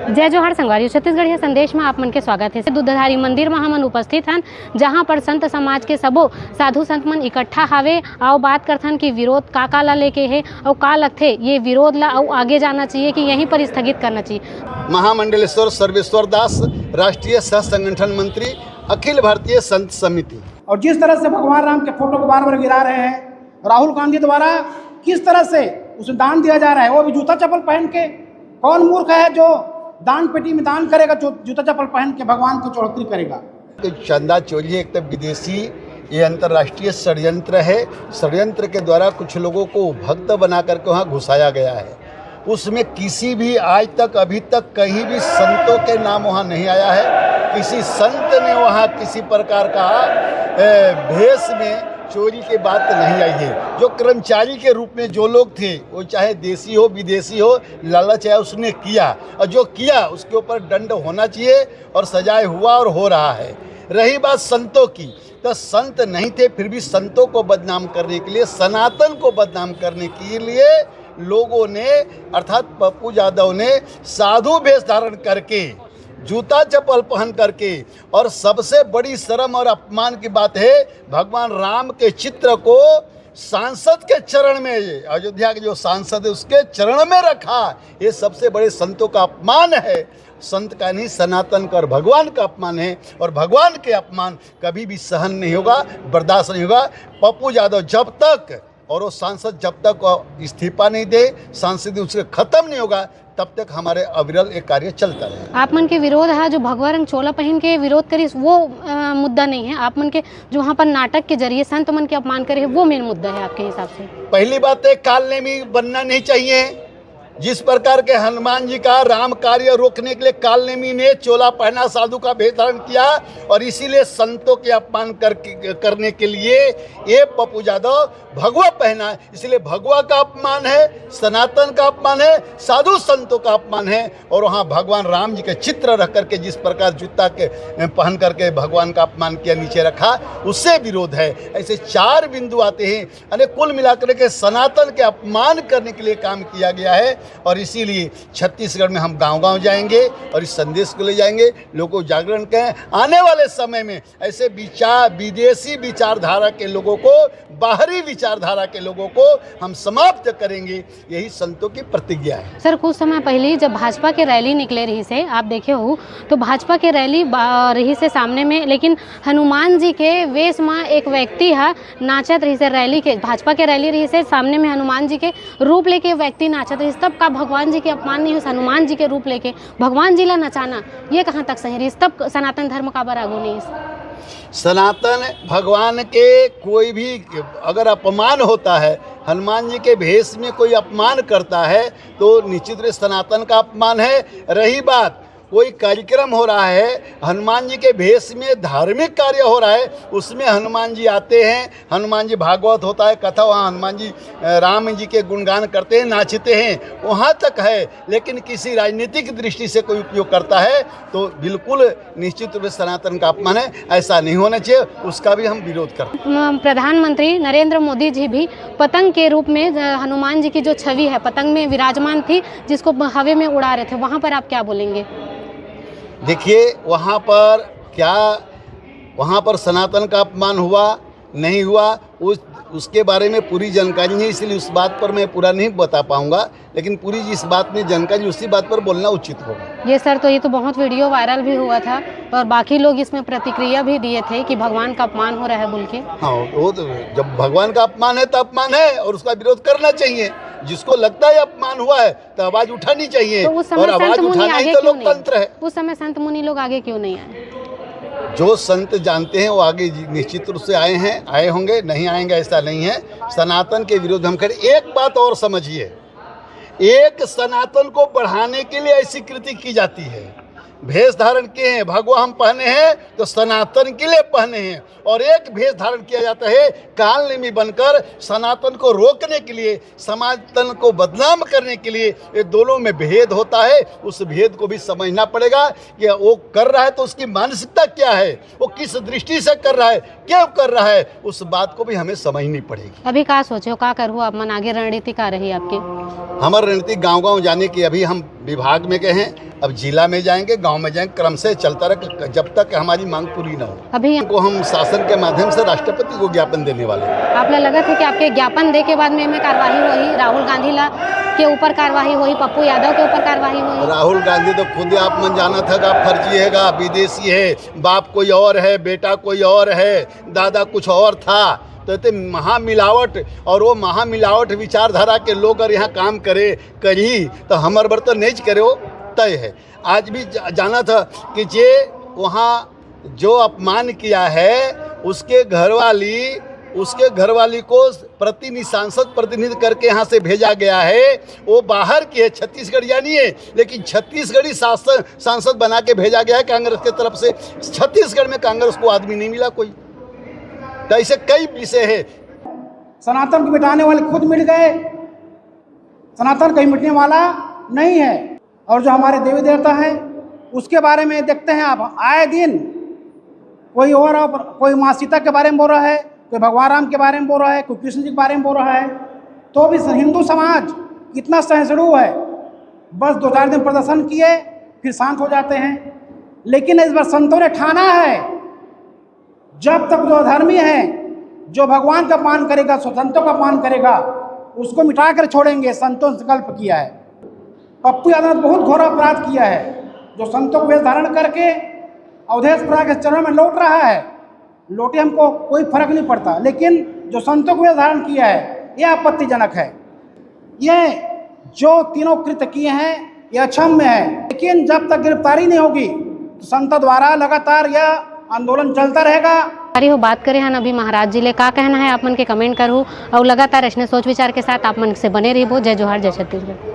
जय जोहार संगवारी छत्तीसगढ़ संदेश में आप मन के स्वागत है। दूधधारी मंदिर में हमन उपस्थित हन, जहां पर संत समाज के सबो साधु संत मन इकट्ठा हावे और बात करथन कि विरोध का ला लेके है और का लगथे ये विरोध ला और आगे जाना चाहिए कि यहीं पर स्थगित करना चाहिए। महामंडलेश्वर सर्वेश्वर दास, राष्ट्रीय सह संगठन मंत्री, अखिल भारतीय संत समिति। और जिस तरह से भगवान राम के फोटो को बार बार गिरा रहे हैं, राहुल गांधी द्वारा किस तरह से उसे दान दिया जा रहा है, वो भी जूता चप्पल पहन के। कौन मूर्ख है जो दान पेटी में दान करेगा, जो जूता चप्पल पहन के भगवान की चौड़तरी करेगा। तो चंदा चोरी एक तो विदेशी, ये अंतर्राष्ट्रीय षड्यंत्र है। षड्यंत्र के द्वारा कुछ लोगों को भक्त बना करके वहाँ घुसाया गया है। उसमें किसी भी आज तक अभी तक कहीं भी संतों के नाम वहाँ नहीं आया है। किसी संत ने वहाँ किसी प्रकार का भेष में चोरी की बात नहीं आई है। जो कर्मचारी के रूप में जो लोग थे, वो चाहे देसी हो विदेशी हो, लालच है उसने किया, और जो किया उसके ऊपर दंड होना चाहिए और सजाए हुआ और हो रहा है। रही बात संतों की, तो संत नहीं थे फिर भी संतों को बदनाम करने के लिए, सनातन को बदनाम करने के लिए लोगों ने अर्थात पप्पू यादव ने साधु वेश धारण करके, जूता चप्पल पहन करके, और सबसे बड़ी शर्म और अपमान की बात है भगवान राम के चित्र को सांसद के चरण में, अयोध्या के जो सांसद है उसके चरण में रखा। ये सबसे बड़े संतों का अपमान है। संत का नहीं, सनातन का और भगवान का अपमान है, और भगवान के अपमान कभी भी सहन नहीं होगा, बर्दाश्त नहीं होगा। पप्पू यादव जब तक और वो सांसद जब तक इस्तीफा नहीं दे, सांसद उसके खत्म नहीं होगा, तब तक हमारे अविरल एक कार्य चलता रहे। आप मन के विरोध है जो भगवा रंग चोला पहन के विरोध करी, वो मुद्दा नहीं है। आप मन के जो वहाँ पर नाटक के जरिए संत मन के अपमान करे, वो मेन मुद्दा है आपके हिसाब से। पहली बात है, कालनेमी बनना नहीं चाहिए। जिस प्रकार के हनुमान जी का राम कार्य रोकने के लिए कालनेमी ने चोला पहना, साधु का भेष धारण किया, और इसीलिए संतों के अपमान करने के लिए ये पप्पू यादव भगवा पहना, इसलिए भगवा का अपमान है, सनातन का अपमान है, साधु संतों का अपमान है। और वहाँ भगवान राम जी के चित्र रख करके जिस प्रकार जूता के पहन करके भगवान का अपमान किया, नीचे रखा, उससे विरोध है। ऐसे चार बिंदु आते हैं, यानी कुल मिलाकर के सनातन के अपमान करने के लिए काम किया गया है। और इसीलिए छत्तीसगढ़ में हम गांव-गांव जाएंगे और इस संदेश को ले जाएंगे, लोगों को जागरण करें। आने वाले समय में ऐसे विदेशी विचारधारा के लोगों को, बाहरी विचारधारा के लोगों को हम समाप्त करेंगे, यही संतों की प्रतिज्ञा है। सर, कुछ समय पहले जब भाजपा के रैली निकले रही से, आप देखे हो तो भाजपा के रैली रही से सामने में, लेकिन हनुमान जी के वेश में एक व्यक्ति है नाचत रही से रैली के, भाजपा के रैली रही से सामने में हनुमान जी के रूप लेके व्यक्ति नाचत रही। तब का भगवान जी के अपमान नहीं हो, हनुमान जी के रूप लेके भगवान जी ला नचाना, ये कहाँ तक सही रही? तब सनातन धर्म का बरागु नहीं। सनातन भगवान के कोई भी अगर अपमान होता है, हनुमान जी के भेष में कोई अपमान करता है, तो निश्चित रूप से सनातन का अपमान है। रही बात, कोई कार्यक्रम हो रहा है, हनुमान जी के भेष में धार्मिक कार्य हो रहा है, उसमें हनुमान जी आते हैं, हनुमान जी भागवत होता है, कथा, वहाँ हनुमान जी राम जी के गुणगान करते हैं, नाचते हैं, वहाँ तक है। लेकिन किसी राजनीतिक दृष्टि से कोई उपयोग करता है तो बिल्कुल निश्चित रूप से सनातन का अपमान है, ऐसा नहीं होना चाहिए, उसका भी हम विरोध करते हैं। प्रधानमंत्री नरेंद्र मोदी जी भी पतंग के रूप में हनुमान जी की जो छवि है पतंग में विराजमान थी, जिसको हवा में उड़ा रहे थे, वहाँ पर आप क्या बोलेंगे? देखिए, वहाँ पर क्या, वहाँ पर सनातन का अपमान हुआ नहीं हुआ, उसके बारे में पूरी जानकारी नहीं, इसलिए उस बात पर मैं पूरा नहीं बता पाऊँगा, लेकिन पूरी जिस बात में जानकारी उसी बात पर बोलना उचित होगा। ये सर, तो ये तो बहुत वीडियो वायरल भी हुआ था और बाकी लोग इसमें प्रतिक्रिया भी दिए थे कि भगवान का अपमान हो रहा है बोल के। हाँ, वो तो जब भगवान का अपमान है तो अपमान है, और उसका विरोध करना चाहिए। जिसको लगता है अपमान हुआ है तो आवाज उठानी चाहिए, तो उस समय और आवाज उठाना ही तो लोकतंत्र है। उस समय संत मुनि लोग आगे क्यों नहीं आए? जो संत जानते हैं वो आगे निश्चित रूप से आए होंगे, नहीं आएंगे ऐसा नहीं है। सनातन के विरुद्ध हम करें। एक बात और समझिए, एक सनातन को बढ़ाने के लिए ऐसी कृति की जाती है। भेष धारण किए हैं, भगवा हम पहने हैं तो सनातन के लिए पहने हैं, और एक भेष धारण किया जाता है कालनेमी बनकर सनातन को रोकने के लिए, सनातन को बदनाम करने के लिए। ये दोनों में भेद होता है, उस भेद को भी समझना पड़ेगा कि वो कर रहा है तो उसकी मानसिकता क्या है, वो किस दृष्टि से कर रहा है, क्यों कर रहा है, उस बात को भी हमें समझनी पड़ेगी। अभी क्या सोचे हो, क्या करूँ आप मन, आगे रणनीति क्या रही आपकी? हमारी रणनीति गाँव-गाँव जाने की, अभी हम विभाग में गए हैं, अब जिला में जाएंगे, गांव में जाएंगे, क्रम से चलता रहे जब तक हमारी मांग पूरी न हो। अभी को हम शासन के माध्यम से राष्ट्रपति को ज्ञापन देने वाले हैं। आपने लगा था कि आपके ज्ञापन दे के बाद में कार्रवाई हुई, राहुल गांधी ला के ऊपर कार्रवाई हुई, पप्पू यादव के ऊपर कार्रवाई हुई। राहुल गांधी तो खुद आप मन जाना था कि फर्जी है, विदेशी है, बाप कोई और है, बेटा कोई और है, दादा कुछ और था। तो इतने महामिलावट और वो महामिलावट विचारधारा के लोग अगर यहाँ काम करे करी तो हमारे बर तो नहीं करे वो तय है। आज भी जाना था कि जे वहाँ जो अपमान किया है उसके घरवाली को सांसद प्रतिनिधि करके यहाँ से भेजा गया है। वो बाहर की है, छत्तीसगढ़िया नहीं है, लेकिन छत्तीसगढ़ी सांसद बना के भेजा गया है कांग्रेस की तरफ से। छत्तीसगढ़ में कांग्रेस को आदमी नहीं मिला कोई। तो ऐसे कई विषय है। सनातन को मिटाने वाले खुद मिट गए, सनातन कहीं मिटने वाला नहीं है। और जो हमारे देवी देवता हैं उसके बारे में देखते हैं आप, आए दिन कोई और कोई माँ सीता के बारे में बोल रहा है, कोई भगवान राम के बारे में बोल रहा है, कोई कृष्ण जी के बारे में बोल रहा है। तो भी हिंदू समाज कितना सहिष्णु है, बस 2-4 दिन प्रदर्शन किए फिर शांत हो जाते हैं। लेकिन इस बार संतों ने ठाना है, जब तक जो धर्मी है, जो भगवान का अपमान करेगा, संतों का अपमान करेगा, उसको मिटा कर छोड़ेंगे। संतों ने संकल्प किया है। पप्पू यादव ने बहुत घोर अपराध किया है, जो संतों को वेश धारण करके अवधेश प्रयाग के चरणों में लौट रहा है। लौटे हमको कोई फर्क नहीं पड़ता, लेकिन जो संतों को वेश धारण किया है यह आपत्तिजनक है। ये जो तीनों कृत्य किए हैं ये अक्षम्य है। लेकिन जब तक गिरफ्तारी नहीं होगी तो संतों द्वारा लगातार यह आंदोलन चलता रहेगा। हो बात करें हन अभी महाराज जिले का कहना है आप मन के कमेंट करूँ और लगातार ऐसे सोच विचार के साथ आप मन से बने रही। जय जोहार, जय छत्तीसगढ़।